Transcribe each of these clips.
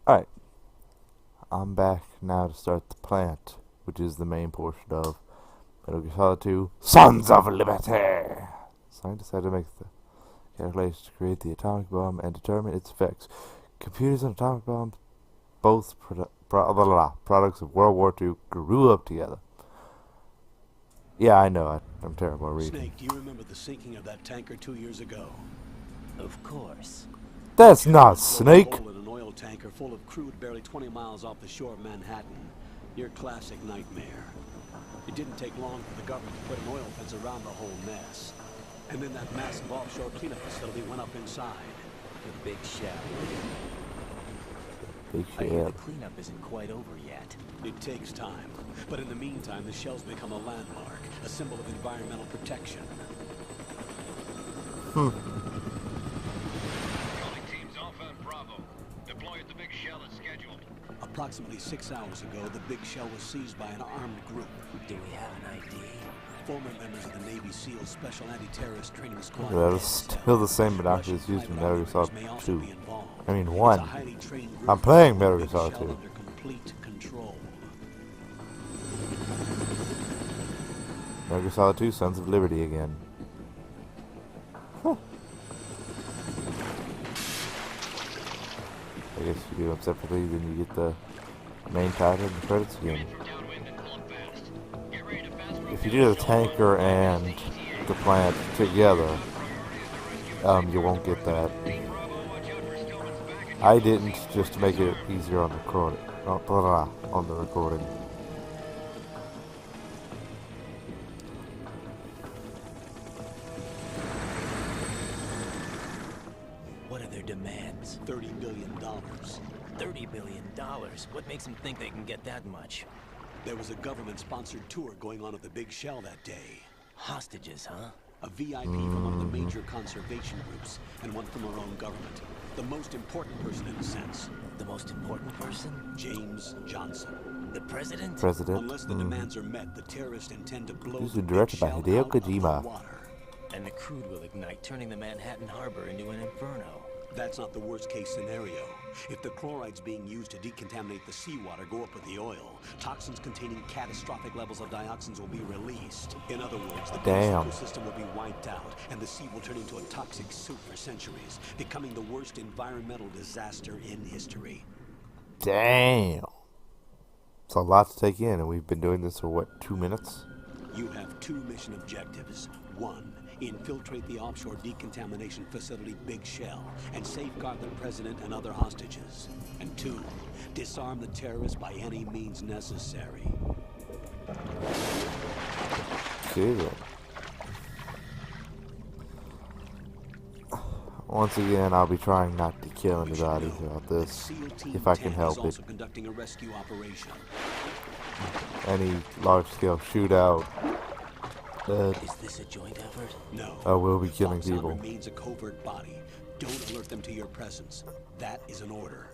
Alright, I'm back now to start the plant, which is the main portion of Metal Gear Solid 2, Sons of Liberty! Scientists had to make the calculations to create the atomic bomb and determine its effects. Computers and atomic bombs, both products of World War II, grew up together. Yeah, I know, I'm terrible at reading. Snake, do you remember the sinking of that tanker 2 years ago? Of course. That's not Snake! A hole in an oil tanker full of crude barely 20 miles off the shore of Manhattan. Your classic nightmare. It didn't take long for the government to put an oil fence around the whole mess. And then that massive offshore cleanup facility went up inside. The big shell. Big I hear shell. the cleanup isn't quite over yet. It takes time. But in the meantime, the shell's become a landmark, a symbol of environmental protection. Calling teams Alpha and Bravo. Deploy at the big shell as scheduled. Approximately 6 hours ago, the big shell was seized by an armed group. Do we have an ID? Former members of the Navy SEAL Special Anti-Terrorist Training Squad. That is still the same binoculars used in Metal Gear Solid 2. I mean, It's 1. a highly trained group I'm playing Metal with Gear the Solid shell 2. under complete control. Metal Gear Solid 2, Sons of Liberty again. Huh. I guess if you do them separately, then you get the main title and the credits again. If you do the tanker and the plant together, you won't get that. I didn't, just to make it easier on the recording. On the recording. What are their demands? $30 billion. $30 billion. What makes them think they can get that much? There was a government-sponsored tour going on at the big shell that day. Hostages, huh? A VIP from one of the major conservation groups, and one from our own government. The most important person in a sense. The most important person? James Johnson. The president? Unless the demands are met, the terrorists intend to blow These the are big directed by shell Hideo out of the Kojima. water. And the crude will ignite, turning the Manhattan Harbor into an inferno. That's not the worst-case scenario. If the chlorides being used to decontaminate the seawater go up with the oil, toxins containing catastrophic levels of dioxins will be released. In other words, the base ecosystem will be wiped out, and the sea will turn into a toxic soup for centuries, becoming the worst environmental disaster in history. Damn. It's a lot to take in, and we've been doing this for, what, 2 minutes? You have 2 mission objectives. 1, infiltrate the offshore decontamination facility Big Shell and safeguard the president and other hostages. And 2, disarm the terrorists by any means necessary. Okay, then. Once again, I'll be trying not to kill anybody throughout this, if I can help it. Also conducting a rescue operation. Any large-scale shootout, Is this a joint effort? No. I will be killing Foxhound people. remains a covert body. Don't alert them to your presence. That is an order.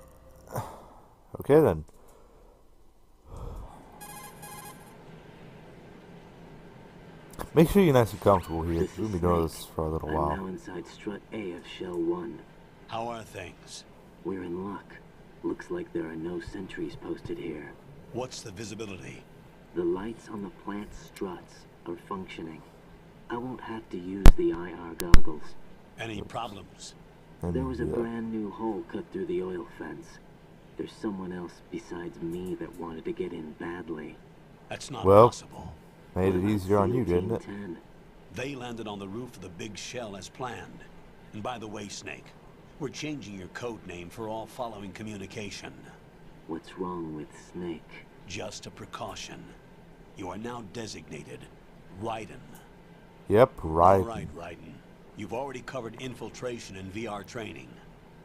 Okay then. Make sure you're nice and comfortable here. We'll be doing this for a little I'm while. now inside strut A of Shell 1. How are things? We're in luck. Looks like there are no sentries posted here. What's the visibility? The lights on the plant struts are functioning. I won't have to use the IR goggles. Any problems? And, There was a brand new hole cut through the oil fence. There's someone else besides me that wanted to get in badly. That's not Well, possible. made it easier on you, didn't it? 10. They landed on the roof of the Big Shell as planned. And by the way, Snake, we're changing your code name for all following communication. What's wrong with Snake? Just a precaution. You are now designated Raiden. Yep, All right. right, Raiden. You've already covered infiltration and VR training.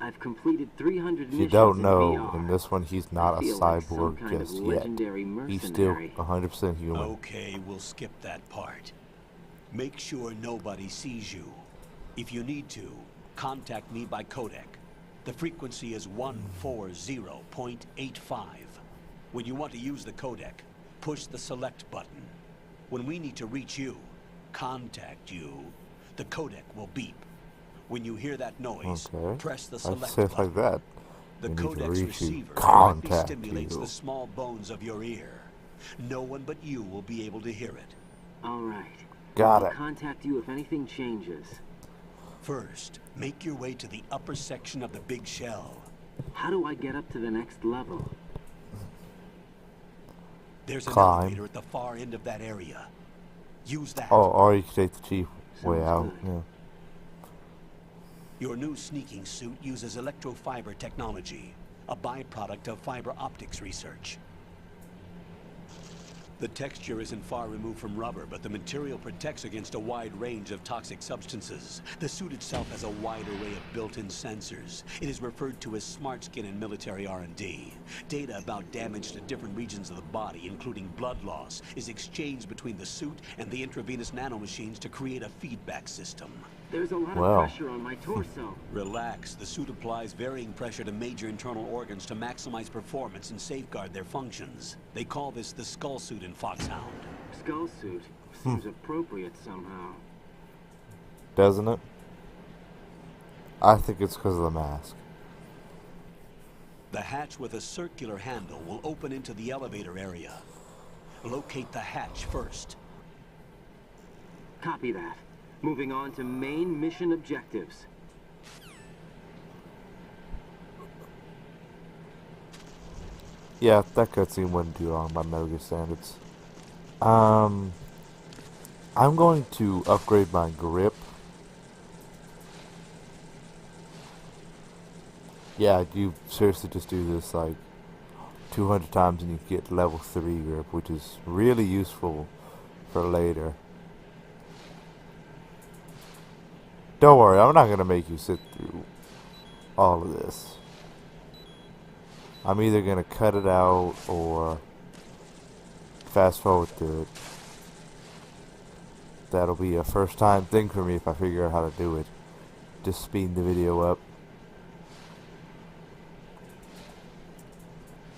I've completed 300 If you missions don't in know, VR. in this one, he's not a I feel like some cyborg kind of just yet. legendary He's still mercenary. 100% human. Okay, we'll skip that part. Make sure nobody sees you. If you need to, contact me by codec. The frequency is 140.85. When you want to use the codec, push the select button. When we need to reach you, contact you, the codec will beep. When you hear that noise, Okay. press the I select say it button. like that. The We need to codex reach you. receiver directly Contact stimulates you. the small bones of your ear. No one but you will be able to hear it. All right. Got I'll it. contact you if anything changes. First, make your way to the upper section of the big shell. How do I get up to the next level? There's an Climb. elevator at the far end of that area. Use that. Oh, or you could take the cheap way Sounds out. good. Yeah. Your new sneaking suit uses electrofiber technology, a byproduct of fiber optics research. The texture isn't far removed from rubber, but the material protects against a wide range of toxic substances. The suit itself has a wide array of built-in sensors. It is referred to as smart skin in military R&D. Data about damage to different regions of the body, including blood loss, is exchanged between the suit and the intravenous nanomachines to create a feedback system. There's a lot Wow. of pressure on my torso. Relax. The suit applies varying pressure to major internal organs to maximize performance and safeguard their functions. They call this the skull suit in Foxhound. Skull suit seems appropriate somehow. Doesn't it? I think it's because of the mask. The hatch with a circular handle will open into the elevator area. Locate the hatch first. Copy that. Moving on to main mission objectives. Yeah, that cutscene wasn't too long by Metal Gear standards. I'm going to upgrade my grip. Yeah, you seriously just do this like 200 times and you get level 3 grip, which is really useful for later. Don't worry, I'm not going to make you sit through all of this. I'm either going to cut it out or fast forward through it. That'll be a first time thing for me if I figure out how to do it. Just speed the video up.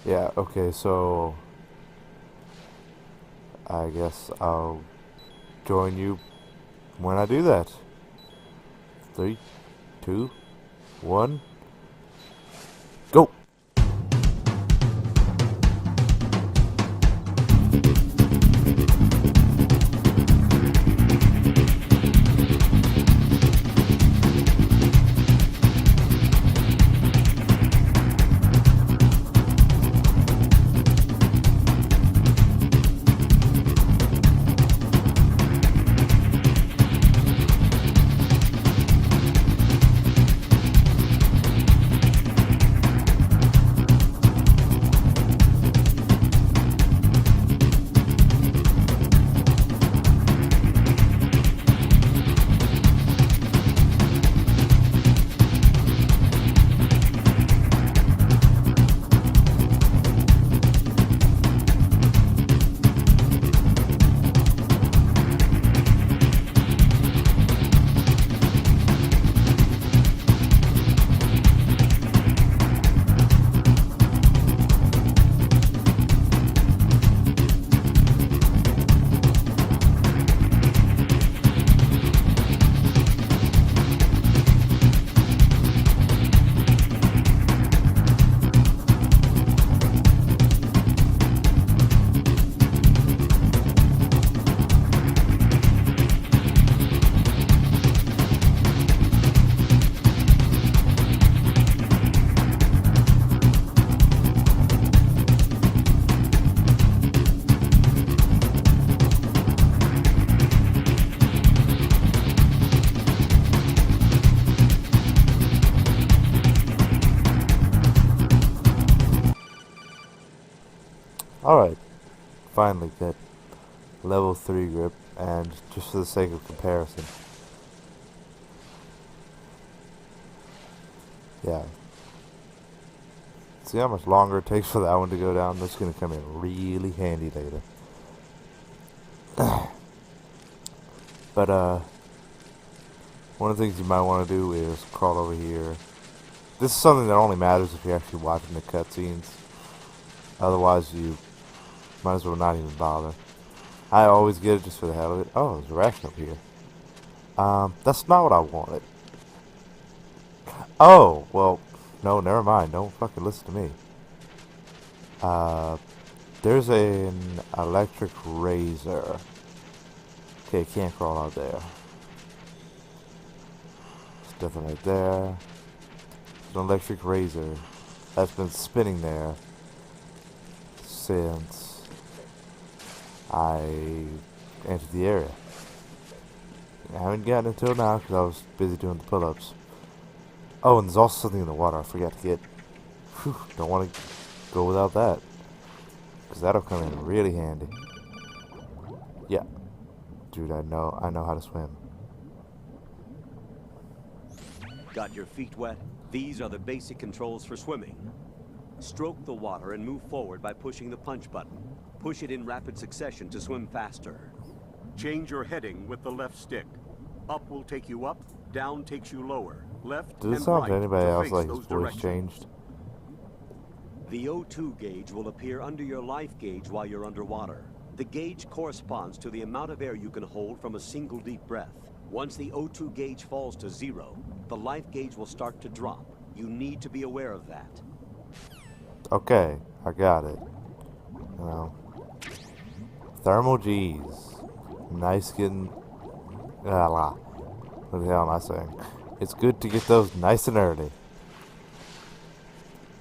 Yeah, okay, so I guess I'll join you when I do that. 3, 2, 1, go! Alright, finally get level 3 grip, and just for the sake of comparison. Yeah. See how much longer it takes for that one to go down? That's going to come in really handy later. But, one of the things you might want to do is crawl over here. This is something that only matters if you're actually watching the cutscenes. Otherwise, you might as well not even bother. I always get it just for the hell of it. Oh, there's a ration up here. That's not what I wanted. Oh, well, No, never mind. Don't fucking listen to me. There's an electric razor. Okay, can't crawl out there. There's nothing right there. There's an electric razor that's been spinning there since I entered the area. I haven't gotten it until now because I was busy doing the pull-ups. Oh, and there's also something in the water I forgot to get. Whew, don't want to go without that, because that'll come in really handy. Yeah. Dude, I know how to swim. Got your feet wet? These are the basic controls for swimming. Stroke the water and move forward by pushing the punch button. Push it in rapid succession to swim faster. Change your heading with the left stick. Up will take you up, down takes you lower. Left Does it and sound right to anybody to else face like his those voice directions. changed? The O2 gauge will appear under your life gauge while you're underwater. The gauge corresponds to the amount of air you can hold from a single deep breath. Once the O2 gauge falls to 0, the life gauge will start to drop. You need to be aware of that. Okay, I got it. Thermal G's. Nice getting... What the hell am I saying? It's good to get those nice and early.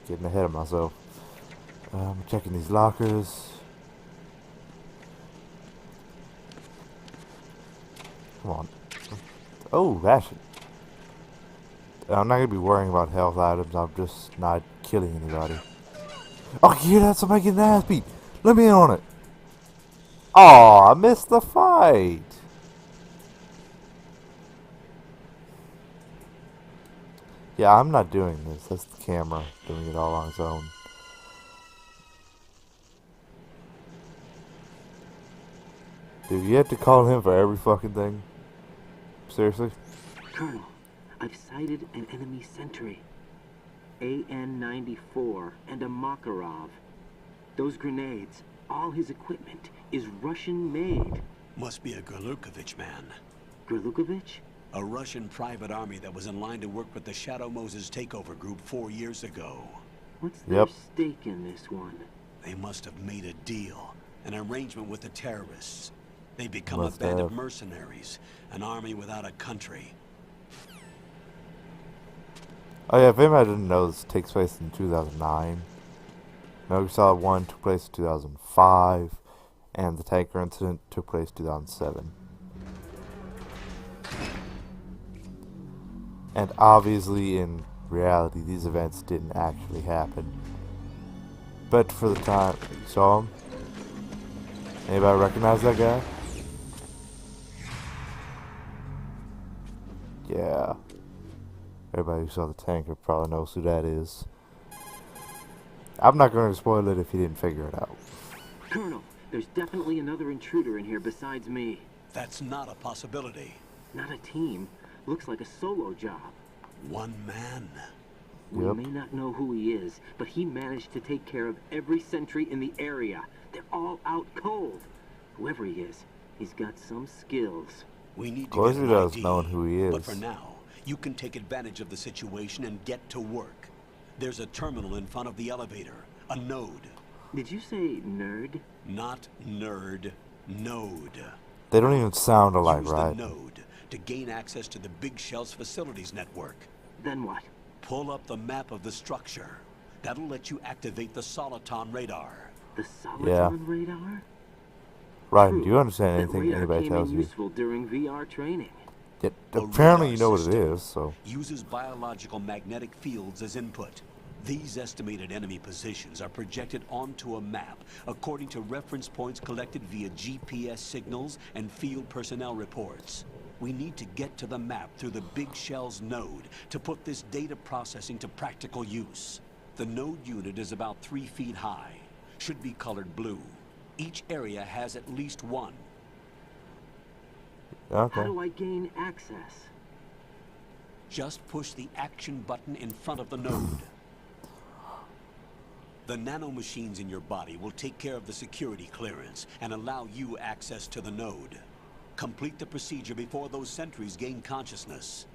Getting ahead of myself. Checking these lockers. Come on. Oh, ration. I'm not going to be worrying about health items. I'm just not killing anybody. Oh, you hear that? Somebody getting their ass beat. Let me in on it. Oh, I missed the fight. Yeah, I'm not doing this. That's the camera doing it all on its own. Dude, you have to call him for every fucking thing? Seriously? Colonel, I've sighted an enemy sentry. AN-94 and a Makarov. Those grenades, all his equipment, is Russian-made. Must be a Gerlukovich man. Gerlukovich? A Russian private army that was in line to work with the Shadow Moses takeover group 4 years ago. What's their stake in this one? They must have made a deal, an arrangement with the terrorists. They become a band of mercenaries, an army without a country. Oh yeah, if anybody didn't know, this takes place in 2009. Metal Gear Solid 1 took place in 2005, and the tanker incident took place in 2007. And obviously, in reality, these events didn't actually happen. But for the time, you saw him? Anybody recognize that guy? Yeah. Everybody who saw the tanker probably knows who that is. I'm not going to spoil it if you didn't figure it out. Colonel, there's definitely another intruder in here besides me. That's not a possibility. Not a team. Looks like a solo job. One man. We may not know who he is, but he managed to take care of every sentry in the area. They're all out cold. Whoever he is, he's got some skills. We need to of course get he an does, ID, knowing who he is. But for now, you can take advantage of the situation and get to work. There's a terminal in front of the elevator, a node. Did you say nerd? Not nerd, node. They don't even sound alike, Use right? the node to gain access to the Big Shell's facilities network. Then what? Pull up the map of the structure. That'll let you activate the Soliton radar. The Soliton radar? Ryan, do you understand That anything radar anybody came tells in you? useful during VR training. Yeah, The apparently radar you know what it system is, so... uses biological magnetic fields as input. These estimated enemy positions are projected onto a map according to reference points collected via GPS signals and field personnel reports. We need to get to the map through the Big Shell's node to put this data processing to practical use. The node unit is about 3 feet high. Should be colored blue. Each area has at least one. Okay. How do I gain access? Just push the action button in front of the node. The nanomachines in your body will take care of the security clearance and allow you access to the node. Complete the procedure before those sentries gain consciousness.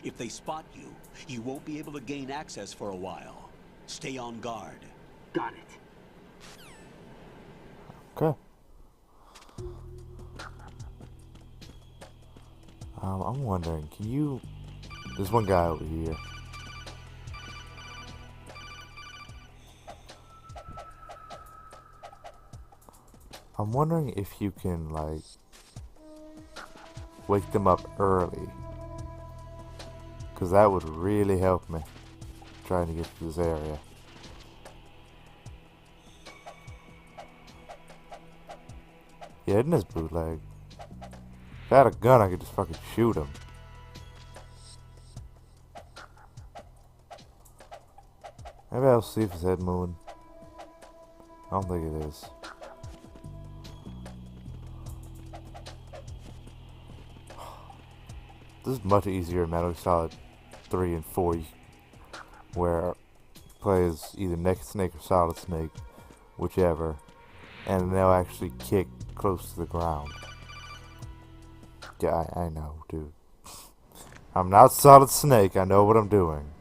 If they spot you, you won't be able to gain access for a while. Stay on guard. Got it. Okay. I'm wondering, can you... There's one guy over here. I'm wondering if you can, like, wake them up early. Because that would really help me trying to get to this area. Yeah, isn't this bootleg? If I had a gun, I could just fucking shoot him. Maybe I'll see if his head moving. I don't think it is. This is much easier in Metal Gear Solid 3 and 4, where play as either Naked Snake or Solid Snake, whichever, and they'll actually kick close to the ground. Yeah, I know, dude. I'm not Solid Snake, I know what I'm doing.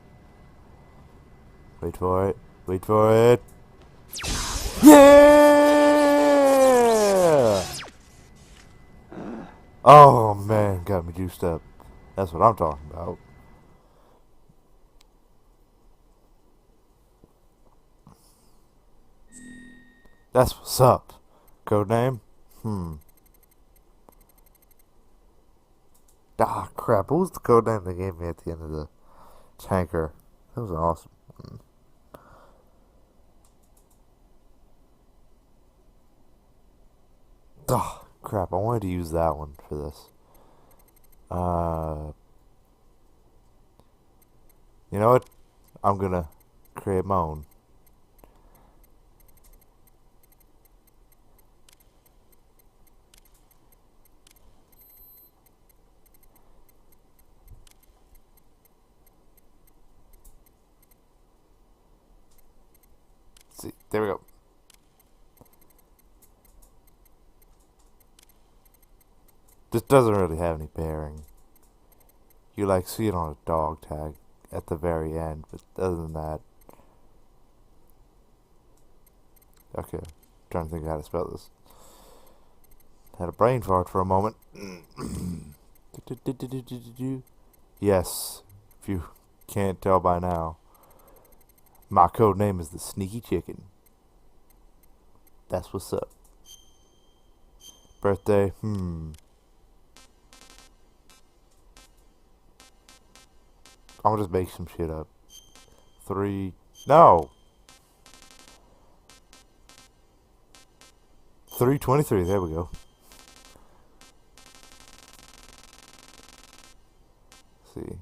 Wait for it. Wait for it. Yeah! Oh man, got me juiced up. That's what I'm talking about. That's what's up. Codename? Ah, crap. What was the codename they gave me at the end of the tanker? That was an awesome one. Oh, crap. I wanted to use that one for this. You know what? I'm gonna create my own. Let's see, there we go. This doesn't really have any bearing. You like see it on a dog tag at the very end, but other than that, okay. Trying to think of how to spell this. Had a brain fart for a moment. Yes, if you can't tell by now, my code name is the Sneaky Chicken. That's what's up. Birthday, I'm gonna just make some shit up. 323, there we go. Let's see.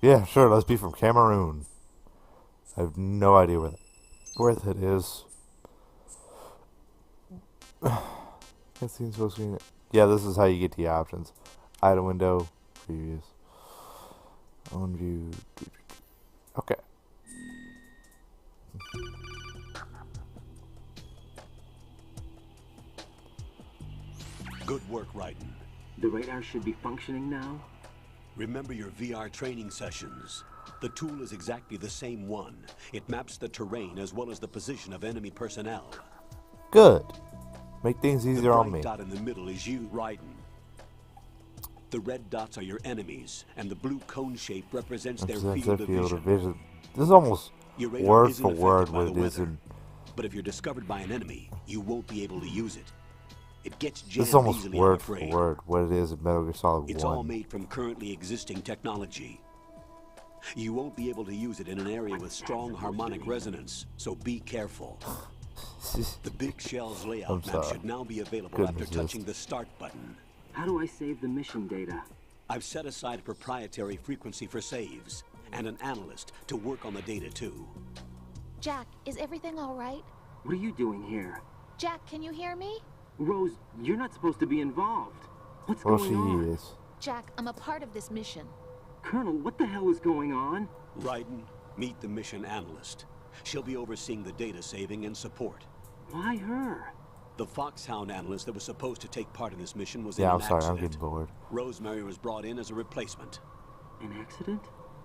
Yeah, sure, let's be from Cameroon. I have no idea where that is. That seems supposed to be... Yeah, this is how you get the options. Item window, previous. On view. Okay. Good work, Raiden. The radar should be functioning now. Remember your VR training sessions. The tool is exactly the same one. It maps the terrain as well as the position of enemy personnel. Good. Make things easier on me. The bright dot in the middle is you, Raiden. The red dots are your enemies, and the blue cone shape represents their field of vision. This is almost Your radar word isn't for word affected by what the it is weather. in... But if you're discovered by an enemy, you won't be able to use it. It gets This jammed is almost easily, word I'm for afraid. word what it is in Metal Gear Solid 1. It's all made from currently existing technology. You won't be able to use it in an area with strong harmonic resonance, so be careful. The big shell's layout map should now be available after touching the start button. How do I save the mission data? I've set aside a proprietary frequency for saves, and an analyst to work on the data too. Jack, is everything all right? What are you doing here? Jack, can you hear me? Rose, you're not supposed to be involved. What's Well, going on? she is. Jack, I'm a part of this mission. Colonel, what the hell is going on? Raiden, meet the mission analyst. She'll be overseeing the data saving and support. Why her? The Foxhound analyst that was supposed to take part in this mission was Yeah, in I'm an sorry, I'm accident. getting bored. Rosemary was brought in as a replacement. An accident?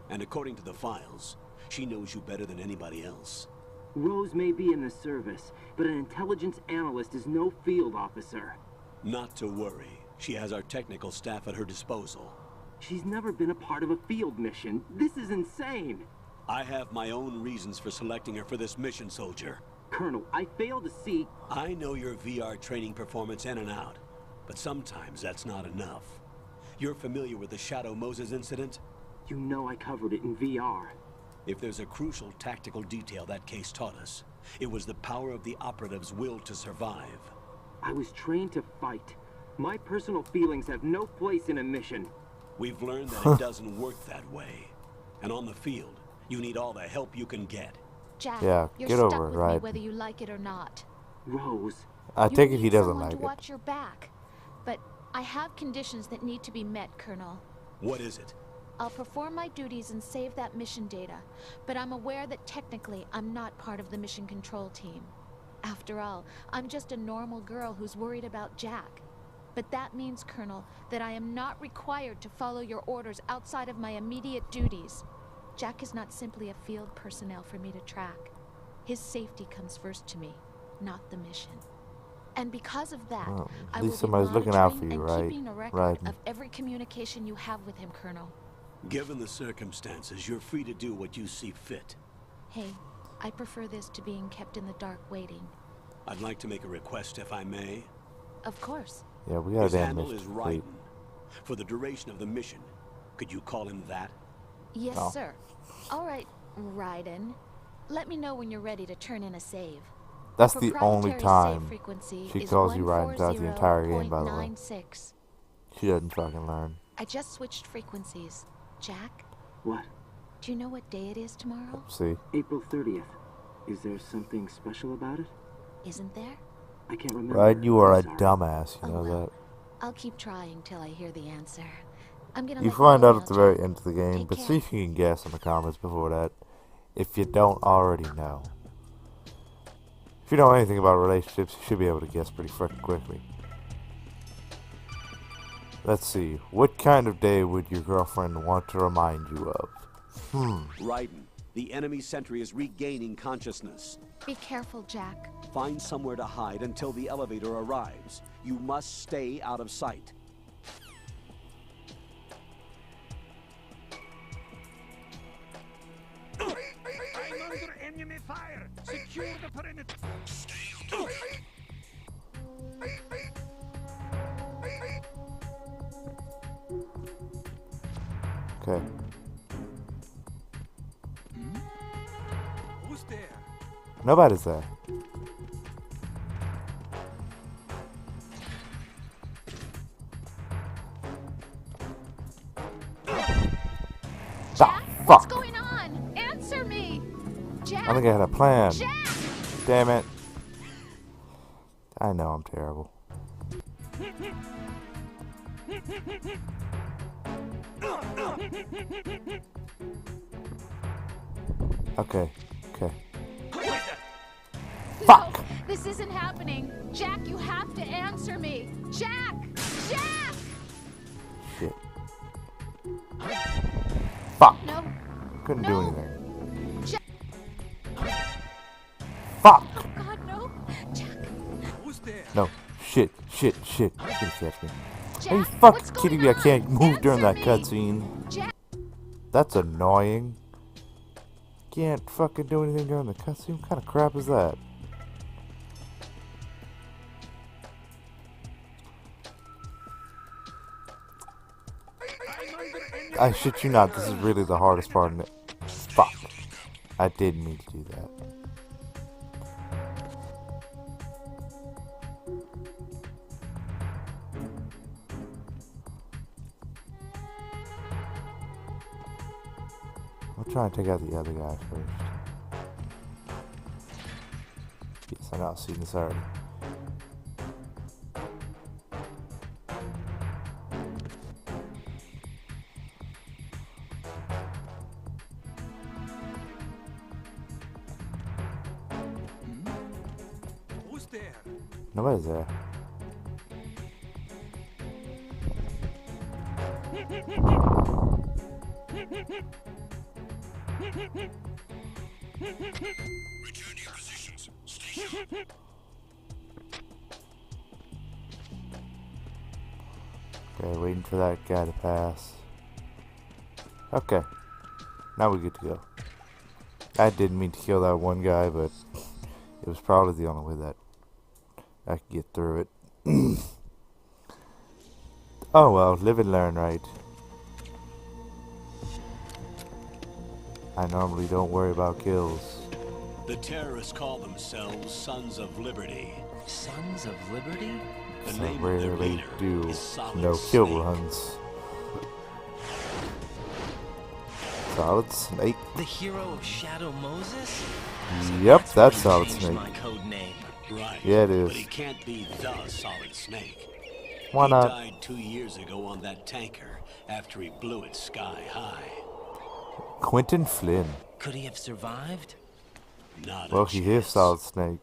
And according to the files, she knows you better than anybody else. Rose may be in the service, but an intelligence analyst is no field officer. Not to worry. She has our technical staff at her disposal. She's never been a part of a field mission. This is insane. I have my own reasons for selecting her for this mission, soldier. Colonel, I fail to see... I know your VR training performance in and out, but sometimes that's not enough. You're familiar with the Shadow Moses incident? You know I covered it in VR. If there's a crucial tactical detail that case taught us, it was the power of the operative's will to survive. I was trained to fight. My personal feelings have no place in a mission. We've learned that it doesn't work that way. And on the field, you need all the help you can get. Jack, Yeah, you're get stuck over it, with right? me whether you like it or not. Rose, I You take it he need doesn't someone like to it. watch your back. But I have conditions that need to be met, Colonel. What is it? I'll perform my duties and save that mission data, but I'm aware that technically I'm not part of the mission control team. After all, I'm just a normal girl who's worried about Jack. But that means, Colonel, that I am not required to follow your orders outside of my immediate duties. Jack is not simply a field personnel for me to track. His safety comes first to me, not the mission. And because of that, Well, I at will least be somebody's looking out for monitoring you, and right? keeping a record Right. of every communication you have with him, Colonel. Given the circumstances, you're free to do what you see fit. Hey, I prefer this to being kept in the dark waiting. I'd like to make a request, if I may. Of course. Yeah, we got a His damn handle mission is to complete. Raiden. For the duration of the mission, could you call him that? Yes, Oh. sir. All right, Raiden. Let me know when you're ready to turn in a save. That's the only Proprietary time save frequency she is calls you Raiden throughout the entire game, by the way. 140.96. She doesn't fucking learn. I just switched frequencies. Jack, what? do you know what day it is tomorrow? See? April 30th. Is there something special about it? Isn't there? I can't remember. Right? You are a I'm sorry. dumbass, you Oh, know well. that? I'll keep trying till I hear the answer. I'm gonna You let find go out now, at the Jack. very end of the game, Take but care. see if you can guess in the comments before that. If you don't already know. If you know anything about relationships, you should be able to guess pretty freaking quickly. Let's see. What kind of day would your girlfriend want to remind you of? Raiden, the enemy sentry is regaining consciousness. Be careful, Jack. Find somewhere to hide until the elevator arrives. You must stay out of sight. I'm under enemy fire. Secure the perimeter. Okay. Who's there? Nobody's there. Jack, what's fuck? going on? Answer me! Jack! I think I had a plan. Jack! Damn it. I know I'm terrible. Okay. Okay. Fuck! No, this isn't happening. Jack, you have to answer me. Jack! Jack! Shit. Fuck! No. Couldn't do No. anything. Jack. Fuck! Oh, God, no. Jack. Who's there? No. Shit. Shit. Shit. You can catch me. Jack, Are you what's fucking going kidding me? I on? can't move during that Answer me. cutscene. Jack. That's annoying. Can't fucking do anything during the cutscene? What kind of crap is that? I shit you not, this is really the hardest part in it. Fuck. I didn't mean to do that. I'll try and take out the other guy first. Yes, I know, I've seen this already. Who's there? Nobody's there. Return to your positions. Stay sharp. Okay, waiting for that guy to pass. Okay. Now we get to go. I didn't mean to kill that one guy, but it was probably the only way that I could get through it. Oh well, live and learn, right? I normally don't worry about kills. The terrorists call themselves Sons of Liberty. Sons of Liberty? The So name of their rarely leader do is Solid no kill Snake. runs. Solid Snake. The hero of Shadow Moses? Yep, That's that's why Solid he changed Snake. my code name. Right. Yeah, it is. But he can't be the Solid Snake. Why he not? died 2 years ago on that tanker after he blew it sky high. Quentin Flynn. Could he have survived? Not Well, a he is chance. Solid Snake.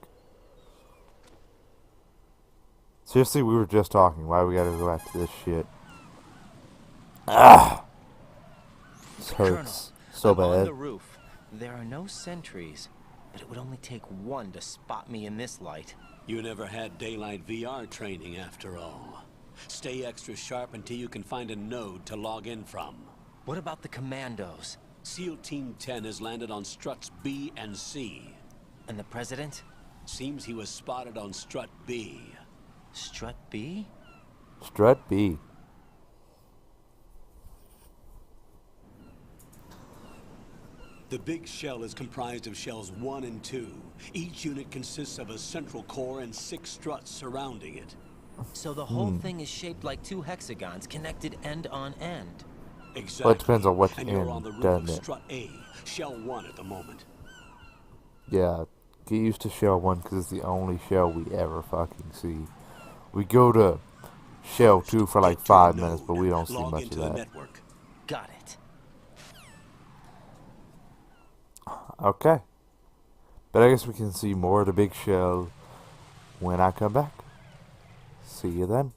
Seriously, we were just talking. Why we gotta go back to this shit? Ah! This hurts so I'm on bad. the roof. There are no sentries, but it would only take one to spot me in this light. You never had daylight VR training after all. Stay extra sharp until you can find a node to log in from. What about the commandos? SEAL Team 10 has landed on struts B and C. And the president? Seems he was spotted on strut B. Strut B? Strut B. The big shell is comprised of shells 1 and 2. Each unit consists of a central core and 6 struts surrounding it. So the whole thing is shaped like 2 hexagons connected end on end. Exactly. Well, it depends on what and you're end, on the roof doesn't of it? strut A, shell 1 at the moment. Yeah, get used to shell 1 because it's the only shell we ever fucking see. We go to shell 2 for like Get to 5 the minutes, node. but we don't see Log much into of the that. network. Got it. Okay. But I guess we can see more of the big shell when I come back. See you then.